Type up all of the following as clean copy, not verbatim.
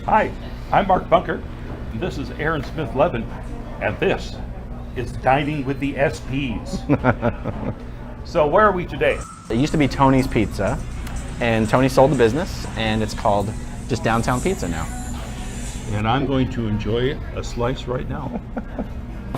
Hi, I'm Mark Bunker. This is Aaron Smith-Levin, and this is Dining with the SPs. So where are we today? It used to be Tony's Pizza, and Tony sold the business, and it's called just Downtown Pizza now. And I'm going to enjoy a slice right now.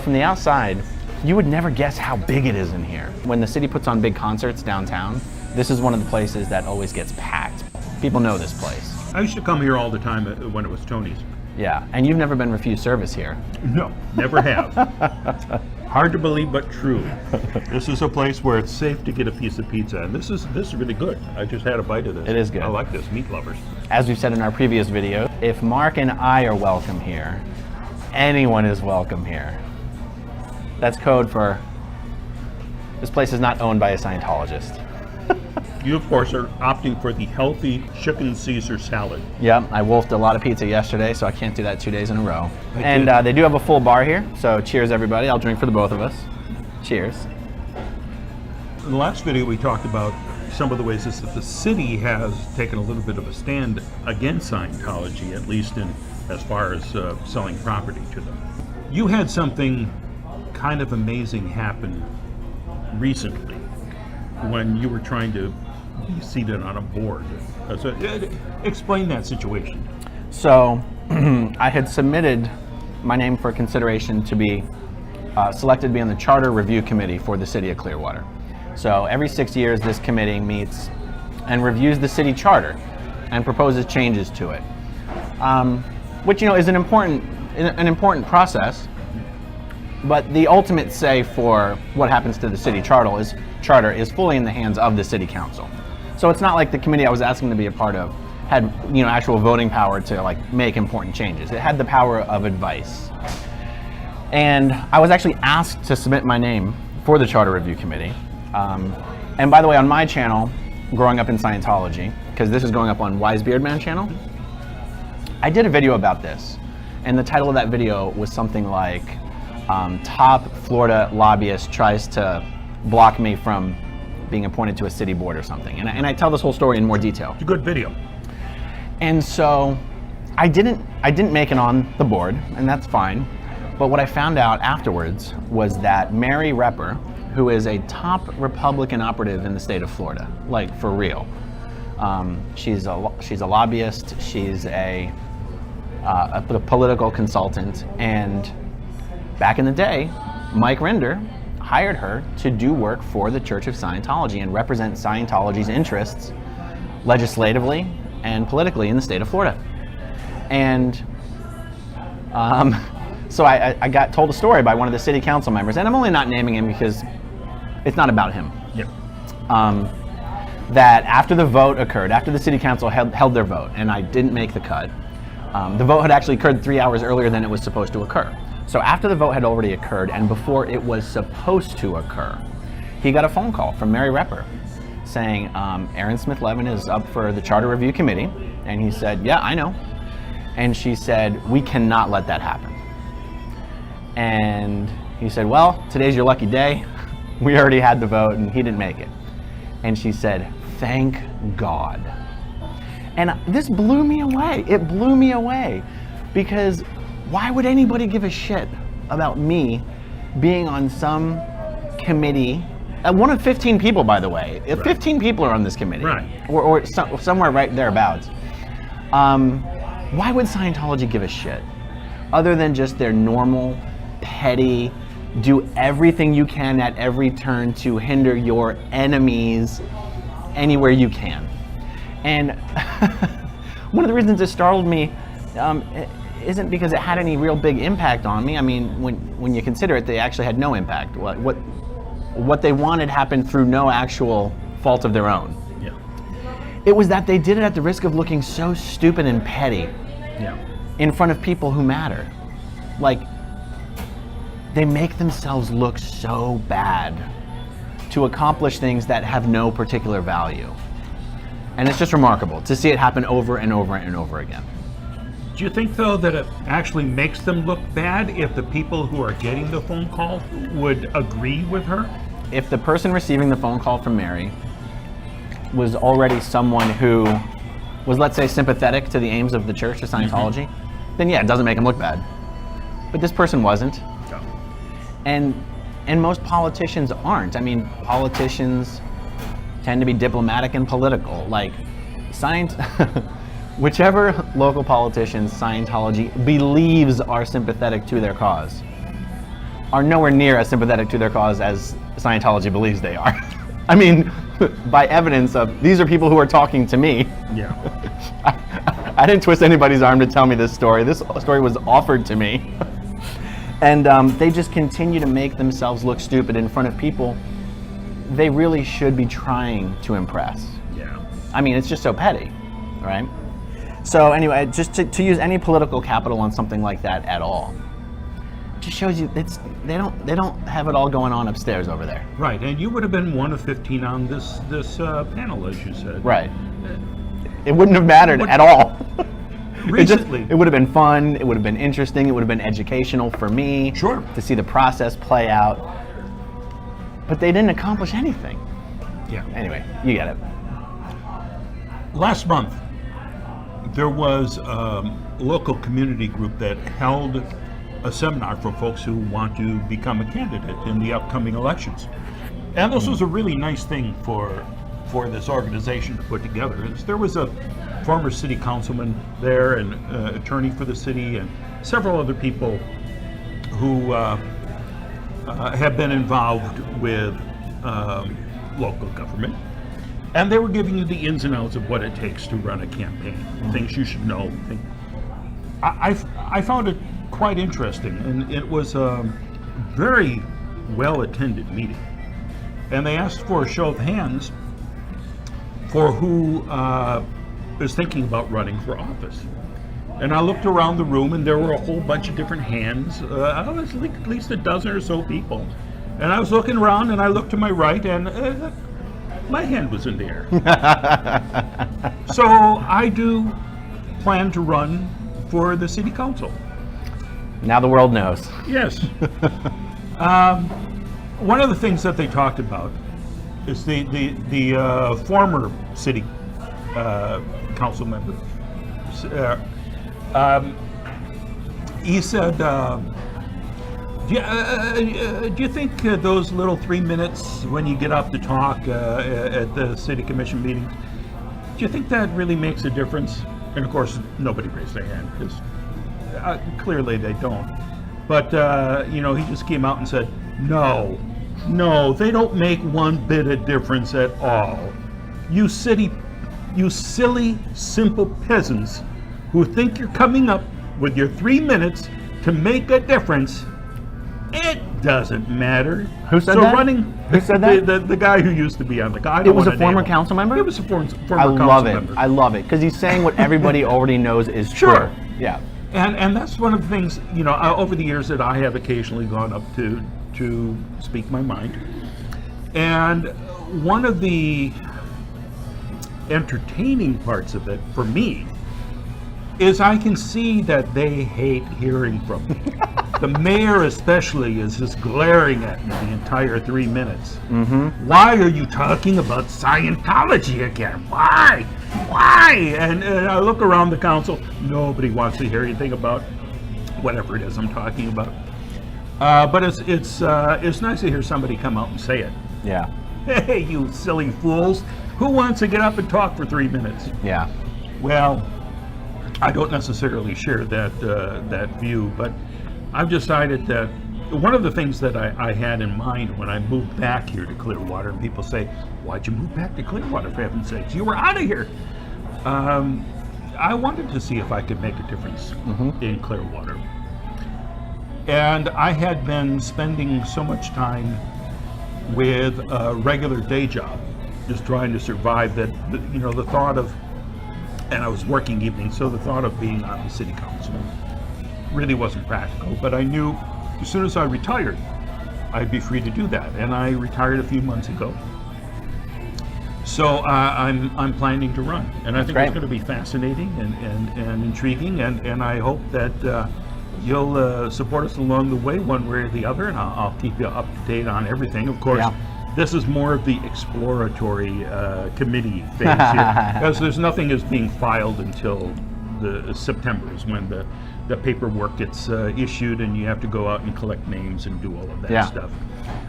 From the outside, you would never guess how big it is in here. When the city puts on big concerts downtown, this is one of the places that always gets packed. People know this place. I used to come here all the time when it was Tony's. Yeah, and you've never been refused service here. No, never have. Hard to believe, but true. This is a place where it's safe to get a piece of pizza, and this is really good. I just had a bite of this. It is good. I like this, meat lovers. As we've said in our previous video, if Mark and I are welcome here, anyone is welcome here. That's code for this place is not owned by a Scientologist. You, of course, are opting for the healthy chicken Caesar salad. Yep, I wolfed a lot of pizza yesterday, so I can't do that 2 days in a row. And they do have a full bar here, so cheers everybody. I'll drink for the both of us. Cheers. In the last video, we talked about some of the ways that the city has taken a little bit of a stand against Scientology, at least in as far as selling property to them. You had something kind of amazing happen recently when you were trying to be seated on a board. So, explain that situation. So I had submitted my name for consideration to be selected to be on the Charter Review Committee for the City of Clearwater. So every 6 years this committee meets and reviews the city charter and proposes changes to it, which is an important process. But the ultimate say for what happens to the city charter is fully in the hands of the city council. So it's not like the committee I was asking to be a part of had actual voting power to make important changes. It had the power of advice. And I was actually asked to submit my name for the Charter Review Committee. And by the way, on my channel, Growing Up in Scientology, because this is going up on Wise Beard Man channel, I did a video about this. And the title of that video was something like, top Florida lobbyist tries to block me from being appointed to a city board or something. And I tell this whole story in more detail. It's a good video. And so I didn't make it on the board, and that's fine. But what I found out afterwards was that Mary Repper, who is a top Republican operative in the state of Florida, like for real. She's a lobbyist, she's a political consultant, and back in the day, Mike Render hired her to do work for the Church of Scientology and represent Scientology's interests legislatively and politically in the state of Florida. And so I got told a story by one of the city council members, and I'm only not naming him because it's not about him. Yep. That after the vote occurred, after the city council held their vote, and I didn't make the cut, the vote had actually occurred 3 hours earlier than it was supposed to occur. So after the vote had already occurred and before it was supposed to occur, he got a phone call from Mary Repper saying, Aaron Smith-Levin is up for the Charter Review Committee. And he said, yeah, I know. And she said, we cannot let that happen. And he said, well, today's your lucky day. We already had the vote and he didn't make it. And she said, thank God. And this blew me away. It blew me away because why would anybody give a shit about me being on some committee? One of 15 people, by the way. If 15 people are on this committee, right, or somewhere right thereabouts. Why would Scientology give a shit? Other than just their normal, petty, do everything you can at every turn to hinder your enemies anywhere you can. And one of the reasons it startled me isn't because it had any real big impact on me. I mean, when you consider it, they actually had no impact. What they wanted happened through no actual fault of their own. Yeah. It was that they did it at the risk of looking so stupid and petty in front of people who matter. Like, they make themselves look so bad to accomplish things that have no particular value. And it's just remarkable to see it happen over and over and over again. Do you think, though, that it actually makes them look bad if the people who are getting the phone call would agree with her? If the person receiving the phone call from Mary was already someone who was, let's say, sympathetic to the aims of the church, to Scientology, then yeah, it doesn't make him look bad. But this person wasn't. Yeah. And most politicians aren't. I mean, politicians tend to be diplomatic and political. Like, whichever local politicians Scientology believes are sympathetic to their cause are nowhere near as sympathetic to their cause as Scientology believes they are. I mean, by evidence of, these are people who are talking to me. Yeah. I didn't twist anybody's arm to tell me this story. This story was offered to me. And they just continue to make themselves look stupid in front of people they really should be trying to impress. Yeah. I mean, it's just so petty, right? So anyway, just to use any political capital on something like that at all, just shows you they don't have it all going on upstairs over there. Right, and you would have been one of 15 on this panel, as you said. Right. It wouldn't have mattered at all. Recently. It would have been fun, it would have been interesting, it would have been educational for me. Sure. To see the process play out. But they didn't accomplish anything. Yeah. Anyway, you get it. Last month, there was a local community group that held a seminar for folks who want to become a candidate in the upcoming elections. And this was a really nice thing for this organization to put together. There was a former city councilman there, and attorney for the city, and several other people who have been involved with local government. And they were giving you the ins and outs of what it takes to run a campaign, things you should know. I found it quite interesting, and it was a very well-attended meeting. And they asked for a show of hands for who is thinking about running for office. And I looked around the room, and there were a whole bunch of different hands. I was at least a dozen or so people. And I was looking around, and I looked to my right, and my hand was in the air. So I do plan to run for the city council. Now the world knows. Yes. One of the things that they talked about is the former city council member. He said, do you think those little 3 minutes when you get up to talk at the city commission meetings, do you think that really makes a difference? And of course, nobody raised their hand, because clearly they don't. But, he just came out and said, no, they don't make one bit of difference at all. You silly, simple peasants who think you're coming up with your 3 minutes to make a difference, it doesn't matter. Who said that? Who said that? The guy who used to be on the guy. It was a former council member? It was a former council member. I love it, because he's saying what everybody already knows is Sure. true. Yeah. And that's one of the things, over the years that I have occasionally gone up to speak my mind. And one of the entertaining parts of it for me is I can see that they hate hearing from me. The mayor especially is just glaring at me the entire 3 minutes. Mm-hmm. Why are you talking about Scientology again? Why? And I look around the council, nobody wants to hear anything about whatever it is I'm talking about. But it's nice to hear somebody come out and say it. Yeah. Hey, you silly fools! Who wants to get up and talk for 3 minutes? Yeah. Well, I don't necessarily share that view, but I've decided that one of the things that I had in mind when I moved back here to Clearwater, and people say, why'd you move back to Clearwater, for heaven's sakes? You were out of here. I wanted to see if I could make a difference in Clearwater. And I had been spending so much time with a regular day job, just trying to survive, that the thought of, and I was working evenings, so the thought of being on the city council really wasn't practical. But I knew as soon as I retired, I'd be free to do that, and I retired a few months ago. So I'm planning to run, and I think it's going to be fascinating and intriguing, and I hope that you'll support us along the way, one way or the other, and I'll keep you up to date on everything. Of course, This is more of the exploratory committee phase here, because there's nothing is being filed until the September is when the paperwork gets issued, and you have to go out and collect names and do all of that stuff.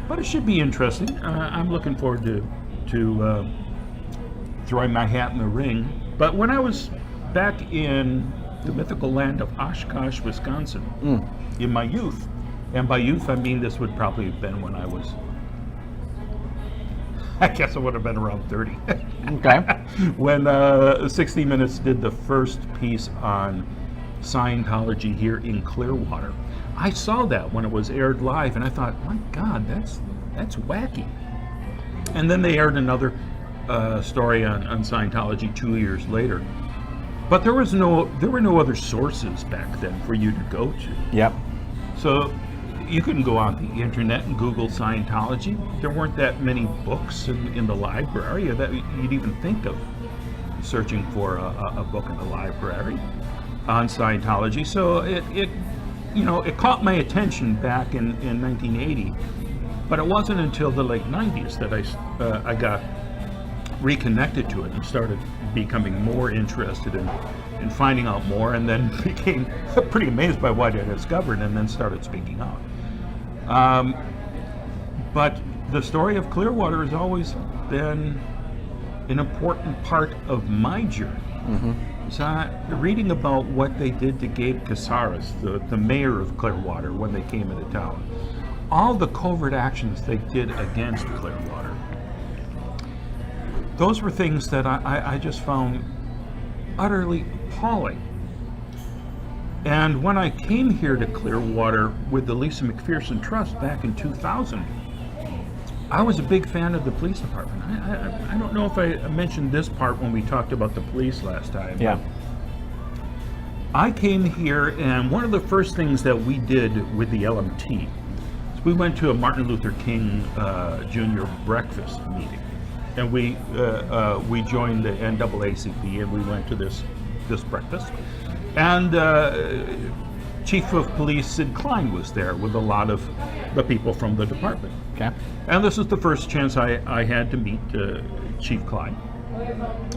But it should be interesting. I'm looking forward to throwing my hat in the ring. But when I was back in the mythical land of Oshkosh, Wisconsin, in my youth, and by youth I mean this would probably have been when I was, I guess it would have been around 30. Okay. When 60 Minutes did the first piece on Scientology here in Clearwater. I saw that when it was aired live, and I thought, my God, that's wacky. And then they aired another story on Scientology 2 years later. But there were no other sources back then for you to go to. Yep. So you couldn't go on the internet and Google Scientology. There weren't that many books in the library that you'd even think of searching for a book in the library on Scientology. So it caught my attention back in 1980, but it wasn't until the late 90s that I got reconnected to it and started becoming more interested in finding out more, and then became pretty amazed by what I discovered, and then started speaking out. But the story of Clearwater has always been an important part of my journey. So reading about what they did to Gabe Casares, the mayor of Clearwater, when they came into town, all the covert actions they did against Clearwater, those were things that I just found utterly appalling. And when I came here to Clearwater with the Lisa McPherson Trust back in 2000, I was a big fan of the police department. I don't know if I mentioned this part when we talked about the police last time. Yeah. I came here, and one of the first things that we did with the LMT is we went to a Martin Luther King Jr. breakfast meeting. And we joined the NAACP, and we went to this breakfast. And Chief of Police Sid Klein was there with a lot of the people from the department. Okay. And this is the first chance I had to meet Chief Klein.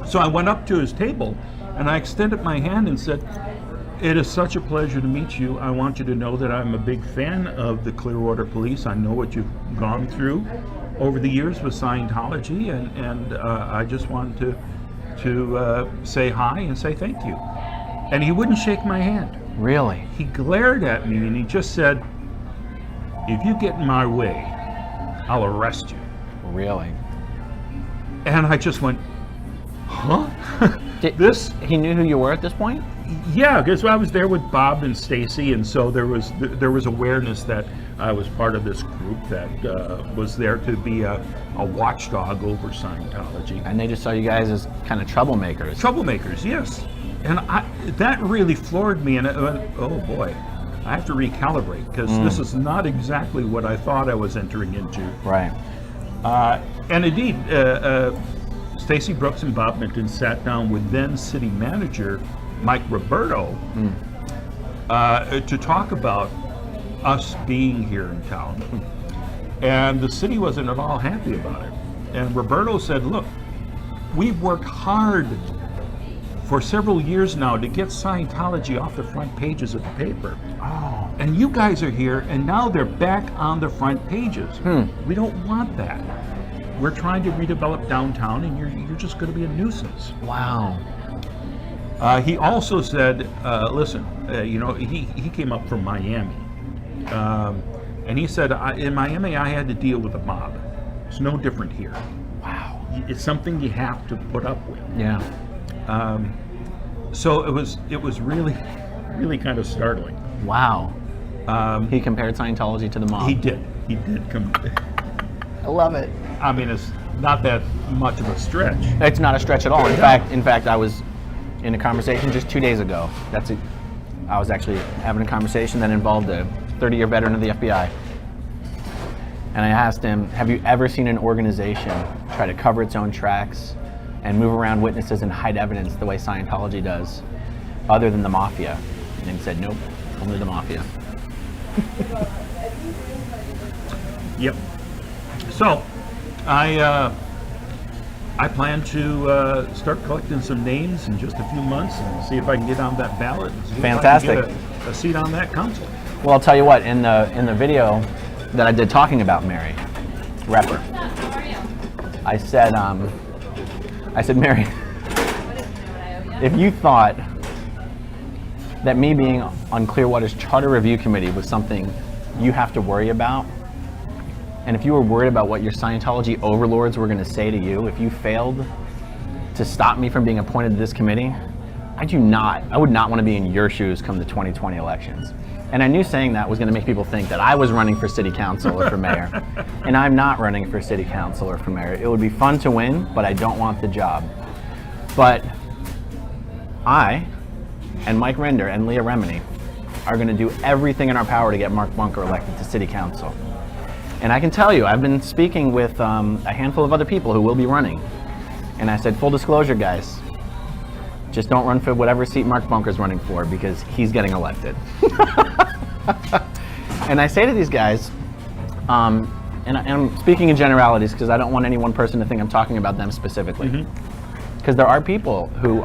So I went up to his table, and I extended my hand and said, "It is such a pleasure to meet you. I want you to know that I'm a big fan of the Clearwater Police. I know what you've gone through over the years with Scientology, and I just wanted to say hi and say thank you." And he wouldn't shake my hand. Really? He glared at me and he just said, "If you get in my way, I'll arrest you." Really? And I just went, huh? He knew who you were at this point? Yeah, because I was there with Bob and Stacy, and so there was awareness that I was part of this group that was there to be a watchdog over Scientology. And they just saw you guys as kind of troublemakers. Troublemakers, yes. And that really floored me, and I went, oh boy, I have to recalibrate, because this is not exactly what I thought I was entering into. Right. And indeed, Stacy Brooks and Bob Minton sat down with then city manager Mike Roberto to talk about us being here in town. And the city wasn't at all happy about it. And Roberto said, "Look, we've worked hard for several years now to get Scientology off the front pages of the paper. Oh. And you guys are here, and now they're back on the front pages. We don't want that. We're trying to redevelop downtown, and you're just going to be a nuisance." Wow. He also said, listen, he came up from Miami. And he said, in Miami, I had to deal with a mob. It's no different here. Wow. It's something you have to put up with. Yeah. So it was really, really kind of startling. Wow. He compared Scientology to the mob. He did. I love it. I mean, it's not that much of a stretch. It's not a stretch at all. In fact, I was in a conversation just 2 days ago. That's it. I was actually having a conversation that involved a 30-year veteran of the FBI. And I asked him, have you ever seen an organization try to cover its own tracks and move around witnesses and hide evidence the way Scientology does, other than the mafia? And he said, nope, only the mafia. Yep. So, I plan to start collecting some names in just a few months and see if I can get on that ballot. And see Fantastic. If I can get a seat on that council. Well, I'll tell you what, in the video that I did talking about Mary Repper, I said, Mary, if you thought that me being on Clearwater's Charter Review Committee was something you have to worry about, and if you were worried about what your Scientology overlords were going to say to you, if you failed to stop me from being appointed to this committee, I would not want to be in your shoes come the 2020 elections. And I knew saying that was going to make people think that I was running for city council or for mayor. And I'm not running for city council or for mayor. It would be fun to win, but I don't want the job. But I and Mike Render and Leah Remini are going to do everything in our power to get Mark Bunker elected to city council. And I can tell you, I've been speaking with a handful of other people who will be running. And I said, full disclosure, guys, just don't run for whatever seat Mark Bunker's running for because he's getting elected. And I say to these guys, and I'm speaking in generalities because I don't want any one person to think I'm talking about them specifically. Because there are people who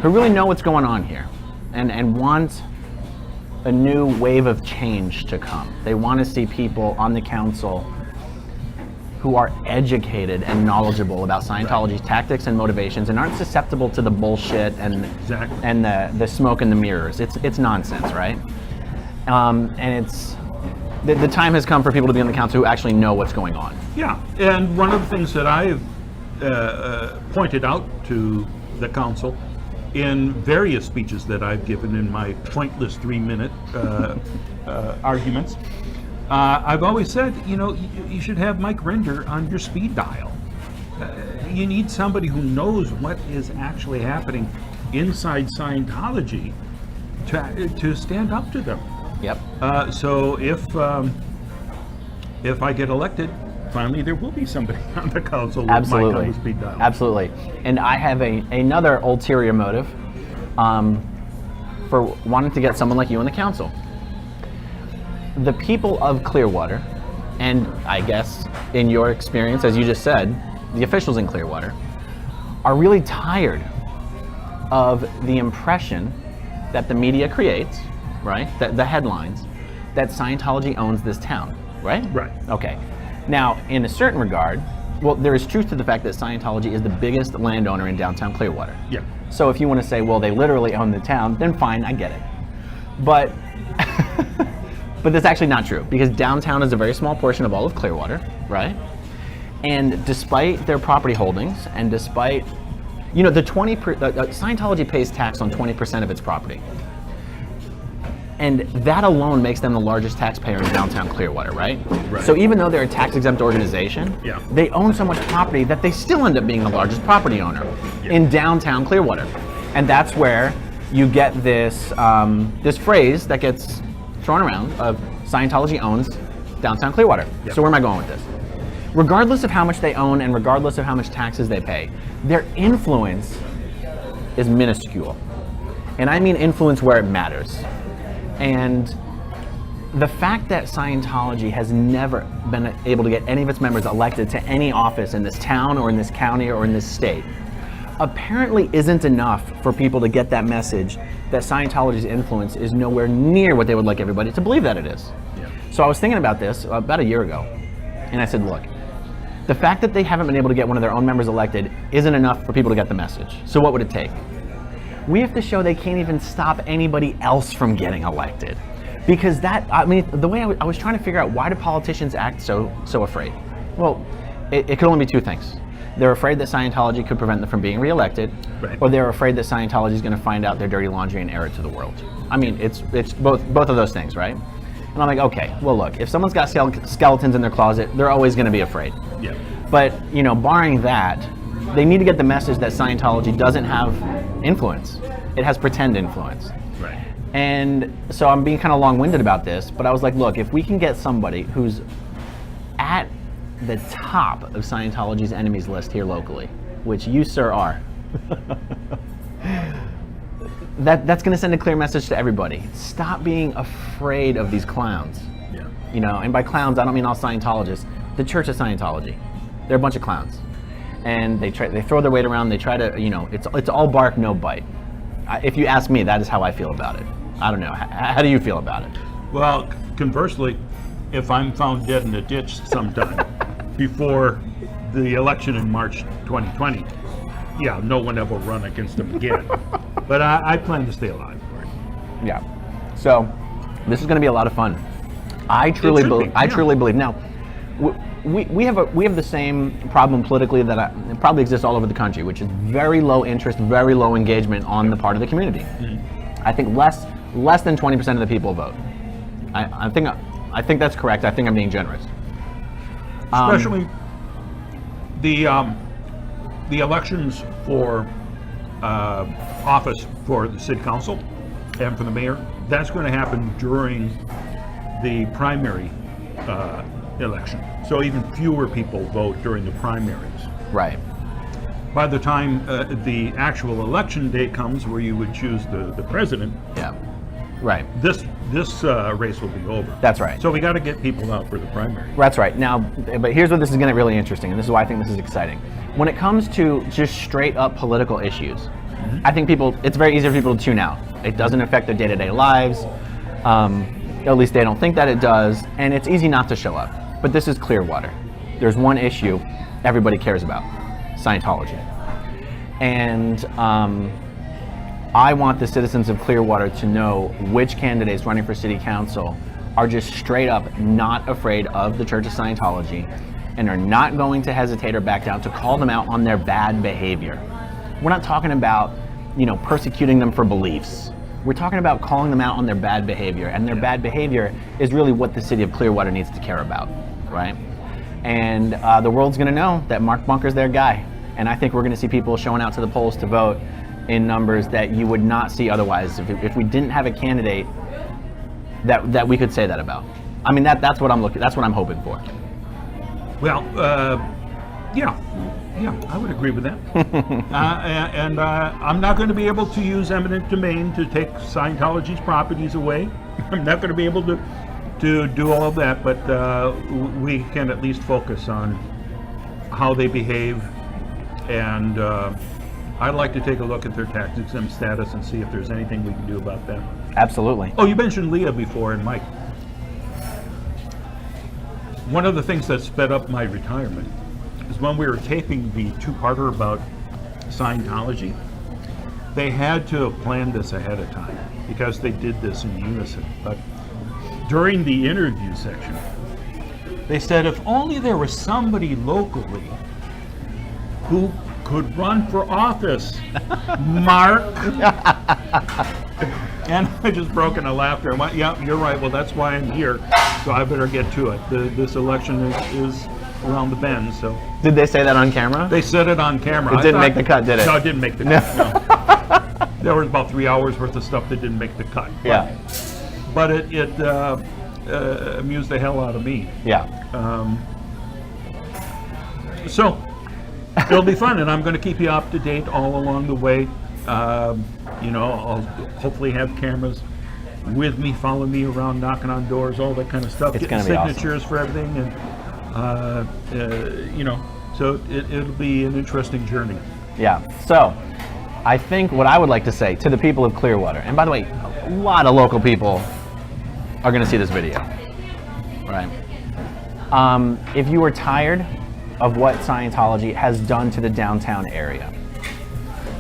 really know what's going on here and want a new wave of change to come. They want to see people on the council who are educated and knowledgeable about Scientology's tactics and motivations and aren't susceptible to the bullshit and the smoke and the mirrors. It's nonsense, right? And it's the time has come for people to be on the council who actually know what's going on. Yeah, and one of the things that I've pointed out to the council in various speeches that I've given in my pointless 3-minute arguments, I've always said, you should have Mike Render on your speed dial. You need somebody who knows what is actually happening inside Scientology to stand up to them. Yep. So if I get elected, finally there will be somebody on the council with Mike on the speed dial. Absolutely. And I have another ulterior motive for wanting to get someone like you on the council. The people of Clearwater, and I guess in your experience, as you just said, the officials in Clearwater, are really tired of the impression that the media creates, right? The headlines, that Scientology owns this town, right? Right. Okay. Now, in a certain regard, well, there is truth to the fact that Scientology is the biggest landowner in downtown Clearwater. Yeah. So if you want to say, well, they literally own the town, then fine, I get it. But but that's actually not true, because downtown is a very small portion of all of Clearwater, right? And despite their property holdings, and despite, Scientology pays tax on 20% of its property. And that alone makes them the largest taxpayer in downtown Clearwater, right? So even though they're a tax-exempt organization, they own so much property that they still end up being the largest property owner in downtown Clearwater. And that's where you get this this phrase that gets thrown around of Scientology owns downtown Clearwater. So where am I going with this? Regardless of how much they own and regardless of how much taxes they pay, their influence is minuscule. And I mean influence where it matters. And the fact that Scientology has never been able to get any of its members elected to any office in this town or in this county or in this state apparently isn't enough for people to get that message that Scientology's influence is nowhere near what they would like everybody to believe that it is. So I was thinking about this about a year ago, and I said, look, the fact that they haven't been able to get one of their own members elected isn't enough for people to get the message. So what would it take? We have to show they can't even stop anybody else from getting elected. Because the way I was trying to figure out, why do politicians act so afraid? Well, it could only be two things. They're afraid that Scientology could prevent them from being reelected, or they're afraid that Scientology is going to find out their dirty laundry and air it to the world. I mean, it's both of those things, right? And I'm like, okay, well look, if someone's got skeletons in their closet, they're always going to be afraid. But, barring that, they need to get the message that Scientology doesn't have influence. It has pretend influence. And so I'm being kind of long-winded about this, but I was like, look, if we can get somebody who's at the top of Scientology's enemies list here locally, which you, sir, are, that's going to send a clear message to everybody. Stop being afraid of these clowns. And by clowns, I don't mean all Scientologists. the Church of Scientology. They're a bunch of clowns, and they throw their weight around. They try to, it's all bark, no bite. If you ask me, that is how I feel about it. I don't know. How do you feel about it? Well, conversely, if I'm found dead in a ditch sometime before the election in March 2020, yeah, no one ever will run against them again. But I plan to stay alive for it. Yeah. So this is going to be a lot of fun. I truly believe. Now, we have the same problem politically that probably exists all over the country, which is very low interest, very low engagement on the part of the community. Mm-hmm. I think less than 20% of the people vote. I think that's correct. I think I'm being generous. Especially the elections for office for the city council and for the mayor. That's going to happen during the primary election. So even fewer people vote during the primaries. Right. By the time the actual election day comes, where you would choose the president, yeah, right, this race will be over. That's right. So we got to get people out for the primary. That's right. Now, but here's where this is going to get really interesting, and this is why I think this is exciting. When it comes to just straight up political issues, mm-hmm. I think it's very easy for people to tune out. It doesn't affect their day-to-day lives. At least they don't think that it does, and it's easy not to show up. But this is Clearwater. There's one issue everybody cares about: Scientology. And I want the citizens of Clearwater to know which candidates running for city council are just straight up not afraid of the Church of Scientology and are not going to hesitate or back down to call them out on their bad behavior. We're not talking about, persecuting them for beliefs. We're talking about calling them out on their bad behavior, and their bad behavior is really what the city of Clearwater needs to care about, right? And the world's gonna know that Mark Bunker's their guy. And I think we're gonna see people showing out to the polls to vote in numbers that you would not see otherwise if we didn't have a candidate that we could say that about. I mean, that's what I'm hoping for. Well, yeah, I would agree with that. And I'm not going to be able to use eminent domain to take Scientology's properties away. I'm not going to be able to do all of that, but we can at least focus on how they behave, and I'd like to take a look at their tax-exempt status and see if there's anything we can do about that. Absolutely. Oh, you mentioned Leah before, and Mike. One of the things that sped up my retirement is when we were taping the two-parter about Scientology. They had to have planned this ahead of time because they did this in unison. But during the interview section, they said if only there was somebody locally who could run for office, Mark. And I just broke into laughter and went, yeah, you're right. Well, that's why I'm here. So I better get to it. This election is around the bend. So did they say that on camera? They said it on camera. It didn't make the cut, did it? No, it didn't make the cut. No. There was about 3 hours worth of stuff that didn't make the cut. Yeah. But it amused the hell out of me. Yeah. So it'll be fun, and I'm going to keep you up to date all along the way. I'll hopefully have cameras with me, following me around, knocking on doors, all that kind of stuff. It's going to be awesome. Signatures for everything, and so it'll be an interesting journey. Yeah. So I think what I would like to say to the people of Clearwater, and by the way, a lot of local people are going to see this video, right? If you are tired of what Scientology has done to the downtown area,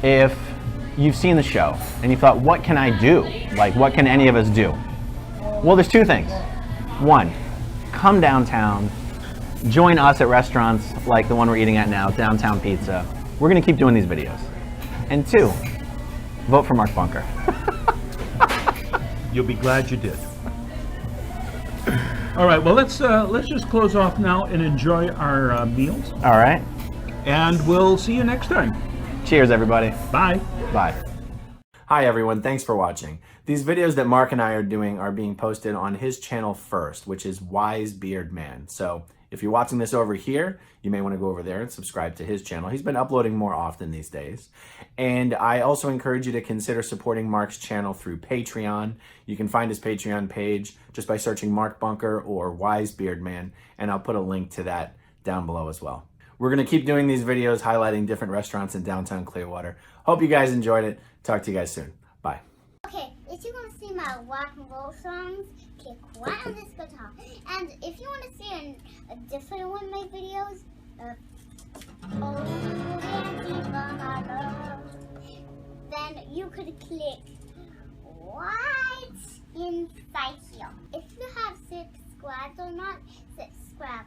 if you've seen the show and you thought, what can I do? Like, what can any of us do? Well, there's two things. One, come downtown, join us at restaurants like the one we're eating at now, Downtown Pizza. We're going to keep doing these videos. And two, vote for Mark Bunker. You'll be glad you did. All right, well, let's just close off now and enjoy our meals. All right. And we'll see you next time. Cheers, everybody. Bye. Bye. Hi, everyone. Thanks for watching. These videos that Mark and I are doing are being posted on his channel first, which is Wise Beard Man. So If you're watching this over here, you may want to go over there and subscribe to his channel. He's been uploading more often these days. And I also encourage you to consider supporting Mark's channel through Patreon. You can find his Patreon page just by searching Mark Bunker or Wise Beard Man, and I'll put a link to that down below as well. We're going to keep doing these videos highlighting different restaurants in downtown Clearwater. Hope you guys enjoyed it. Talk to you guys soon. Bye. Okay, if you want to see my rock and roll songs, click right on this guitar. And if you want to see a different one of my videos, then you could click right inside here. If you have subscribed or not, subscribe